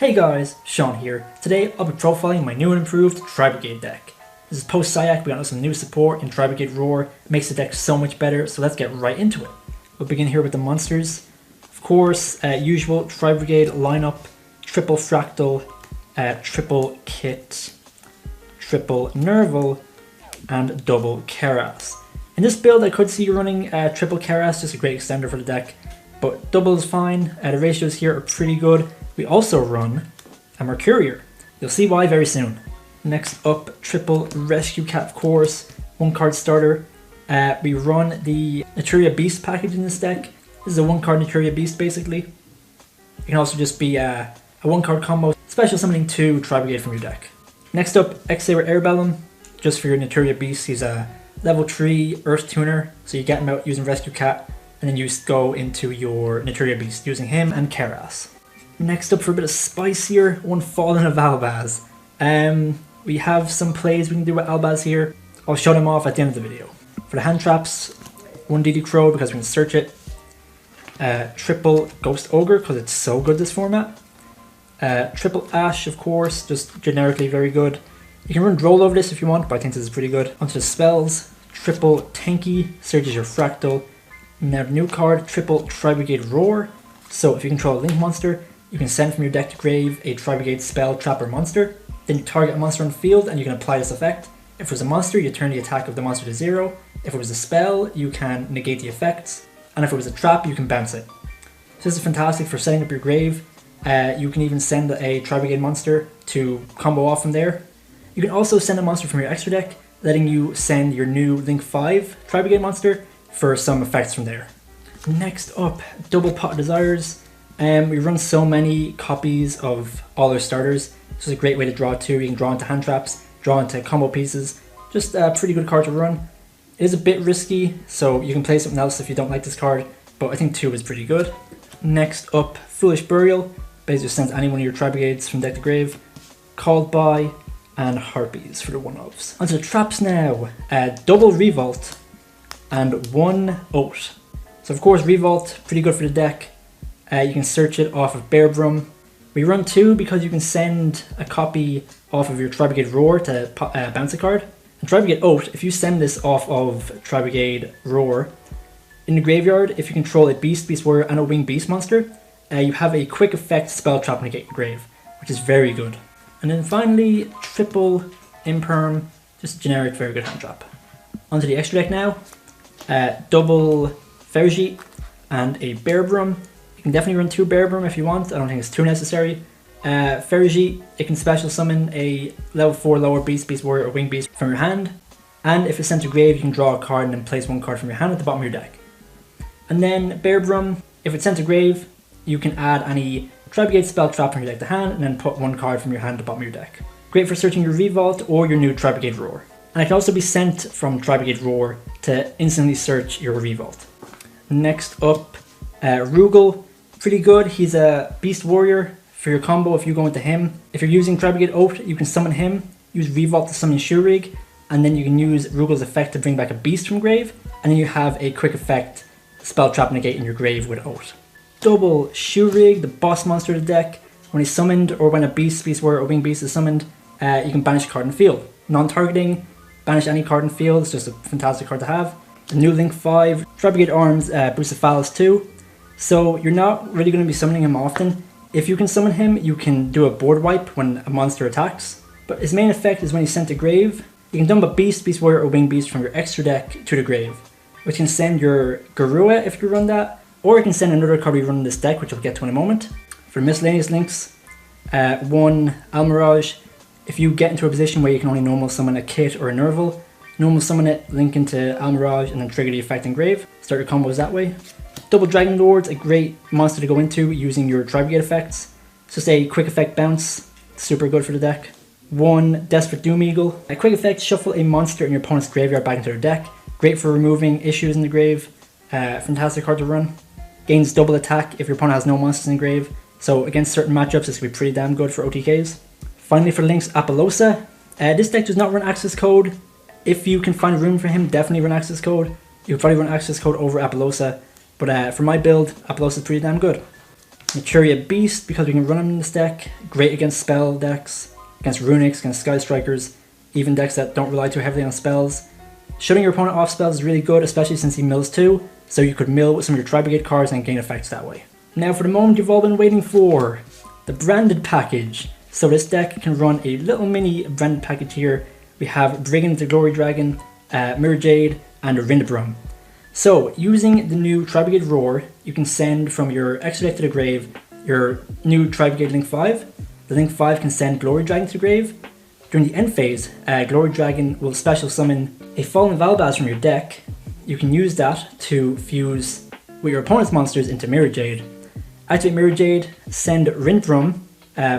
Hey guys, Sean here. Today I'll be profiling my new and improved Tri-Brigade deck. This is post-Syac, we got some new support in Tri-Brigade Roar. It makes the deck so much better, so let's get right into it. We'll begin here with the monsters. Of course, usual Tri-Brigade lineup, triple Fraktall, triple Kitt, triple Nervall, and double Kerass. In this build I could see you running triple Kerass, just a great extender for the deck, but double is fine. The ratios here are pretty good. We also run a Mercourier. You'll see why very soon. Next up, triple Rescue Cat, of course, one card starter. We run the Naturia Beast package in this deck. This is a one card Naturia Beast basically. It can also just be a one card combo, special summoning 2 Tri-Brigade from your deck. Next up, X-Saber Airbellum, just for your Naturia Beast. He's a level 3 Earth Tuner, so you get him out using Rescue Cat, and then you go into your Naturia Beast using him and Kerass. Next up, for a bit of spicier, one Fallen of Albaz. We have some plays we can do with Albaz here. I'll show them off at the end of the video. For the hand traps, one DD Crow because we can search it. Triple Ghost Ogre because it's so good this format. Triple Ash, of course, just generically very good. You can run Droll over this if you want, but I think this is pretty good. Onto the spells, triple Tenki, searches your Fraktall. Now the new card, triple Tri-Brigade Roar. So if you control a Link monster, you can send from your deck to grave a Tri-Brigade spell, trap, or monster. Then you target a monster on the field and you can apply this effect. If it was a monster, you turn the attack of the monster to 0. If it was a spell, you can negate the effects. And if it was a trap, you can bounce it. So this is fantastic for setting up your grave. You can even send a Tri-Brigade monster to combo off from there. You can also send a monster from your extra deck, letting you send your new Link 5 Tri-Brigade monster for some effects from there. Next up, double Pot of Desires. We run so many copies of all our starters. This is a great way to draw too. You can draw into hand traps, draw into combo pieces. Just a pretty good card to run. It is a bit risky, so you can play something else if you don't like this card, but I think 2 is pretty good. Next up, Foolish Burial. Basically just sends any one of your Tri-Brigades from deck to grave. Called By, and Harpies for the one-ofs. Onto the traps now. Double Revolt and one Oath. So of course Revolt, pretty good for the deck. You can search it off of Bearbrum. We run 2 because you can send a copy off of your Tri-Brigade Roar to bounce a card. And Tri-Brigade Oath, if you send this off of Tri-Brigade Roar, in the graveyard, if you control a Beast, Beast Warrior, and a Winged Beast monster, you have a quick effect spell trap negate your grave, which is very good. And then finally, triple Imperm, just generic, very good hand trap. Onto the extra deck now. Double Mirrorjade and a Bearbrum. You can definitely run 2 Bearbrum if you want. I don't think it's too necessary. Mirrorjade, it can special summon a level 4 lower Beast, Beast Warrior, or Winged Beast from your hand. And if it's sent to grave, you can draw a card and then place 1 card from your hand at the bottom of your deck. And then Bearbrum, if it's sent to grave, you can add any Tri-Brigade spell trap from your deck to hand and then put 1 card from your hand at the bottom of your deck. Great for searching your Revolt or your new Tri-Brigade Roar. And it can also be sent from Tri-Brigade Roar to instantly search your Revolt. Next up, Rugal. Pretty good. He's a Beast Warrior for your combo if you go into him. If you're using Tri-Brigade Oath, you can summon him, use Revolt to summon Shuraig, and then you can use Rugal's effect to bring back a beast from grave, and then you have a quick effect, spell trap negate in your grave with Oath. Double Shuraig, the boss monster of the deck. When he's summoned, or when a Beast, Beast Warrior, or Winged Beast is summoned, you can banish a card in the field. Non-targeting, banish any card in the field, it's just a fantastic card to have. The new Link 5, Tri-Brigade Arms, Bucephalus 2. So you're not really going to be summoning him often. If you can summon him, you can do a board wipe when a monster attacks. But his main effect is when he's sent to grave, you can dump a Beast, Beast Warrior, or Winged Beast from your extra deck to the grave, which can send your Garua if you run that, or you can send another card we run in this deck, which I'll get to in a moment. For miscellaneous links, 1 Almirage. If you get into a position where you can only normal summon a Kitt or a Nervall, normal summon it, link into Almirage, and then trigger the effect in grave. Start your combos that way. Double Dragon Lords, a great monster to go into using your Tri-Brigade effects. It's just a quick effect bounce, super good for the deck. 1 Desperate Doom Eagle. A quick effect, shuffle a monster in your opponent's graveyard back into their deck. Great for removing issues in the grave. Fantastic card to run. Gains double attack if your opponent has no monsters in the grave. So against certain matchups, this can be pretty damn good for OTKs. Finally for links, Apollousa. This deck does not run access code. If you can find room for him, definitely run access code. You can probably run access code over Apollousa. But for my build, Apollousa is pretty damn good. Naturia Beast, because we can run him in this deck. Great against spell decks, against runics, against sky strikers, even decks that don't rely too heavily on spells. Shutting your opponent off spells is really good, especially since he mills too, so you could mill with some of your Tri-Brigade cards and gain effects that way. Now for the moment you've all been waiting for, the branded package. So this deck can run a little mini branded package here. We have Brigrand the Glory Dragon, Mirrorjade, and a Rindabrum. So using the new Tri-Brigade Roar, you can send from your extra deck to the grave your new Tri-Brigade Link 5. The Link 5 can send Glory Dragon to the grave. During the end phase, Glory Dragon will special summon a Fallen Albaz from your deck. You can use that to fuse with your opponent's monsters into Mirrorjade. Activate Mirrorjade, send Rindabrum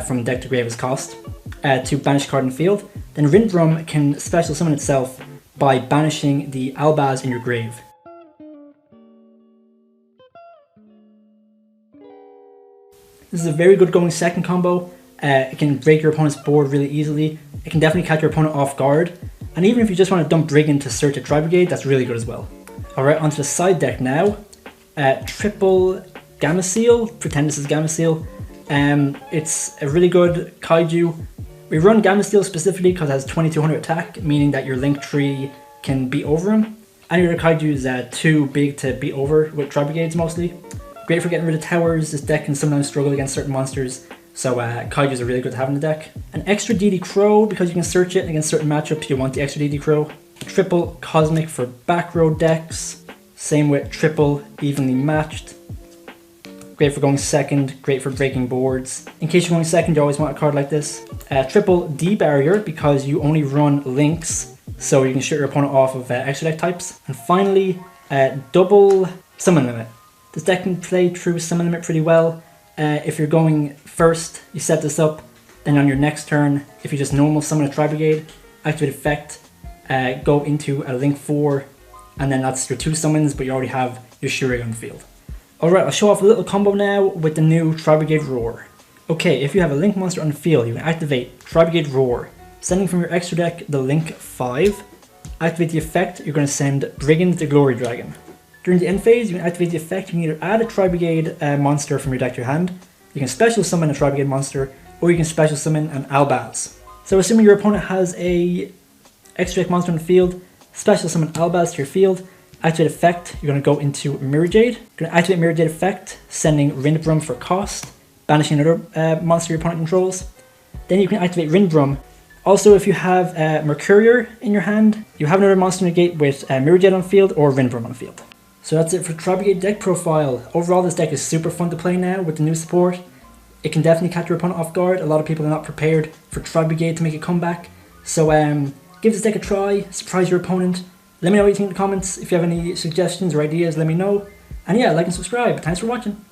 from deck to grave as cost to banish card in the field. Then Rindabrum can special summon itself by banishing the Albaz in your grave. This is a very good going second combo. It can break your opponent's board really easily. It can definitely catch your opponent off guard. And even if you just want to dump Brigrand to search a Tri-Brigade, that's really good as well. Alright, onto the side deck now. Triple Gamma Seal, pretend this is Gamma Seal. It's a really good kaiju. We run Gamma Seal specifically because it has 2200 attack, meaning that your Link tree can beat over him. Any other kaiju is too big to beat over with Tri-Brigades mostly. Great for getting rid of towers. This deck can sometimes struggle against certain monsters, so kaijus are really good to have in the deck. An extra DD Crow, because you can search it against certain matchups, you want the extra DD Crow. Triple Cosmic for back row decks. Same with triple Evenly Matched. Great for going second, great for breaking boards. In case you're going second, you always want a card like this. Triple D Barrier, because you only run links, so you can shut your opponent off of extra deck types. And finally, double Summon Limit. This deck can play through Summon Limit pretty well. If you're going first, you set this up, then on your next turn, if you just normal summon a Tri-Brigade, activate effect, go into a Link 4, and then that's your 2 summons, but you already have your Shuraig on the field. Alright, I'll show off a little combo now with the new Tri-Brigade Roar. Okay, if you have a Link monster on the field, you can activate Tri-Brigade Roar, sending from your extra deck the Link 5. Activate the effect, you're going to send Brigrand the Glory Dragon. During the end phase, you can activate the effect. You can either add a Tri-Brigade monster from your deck to your hand, you can special summon a Tri-Brigade monster, or you can special summon an Albaz. So assuming your opponent has a extra deck monster on the field, special summon Albaz to your field, activate effect, you're going to go into Mirrorjade. You're going to activate Mirrorjade effect, sending Rindabrum for cost, banishing another monster your opponent controls. Then you can activate Rindabrum. Also, if you have Mercourier in your hand, you have another monster negate with Mirrorjade on the field or Rindabrum on the field. So that's it for Tri-Brigade deck profile. Overall, this deck is super fun to play now with the new support. It can definitely catch your opponent off guard. A lot of people are not prepared for Tri-Brigade to make a comeback. So give this deck a try, surprise your opponent. Let me know what you think in the comments. If you have any suggestions or ideas, let me know. And yeah, like and subscribe. Thanks for watching.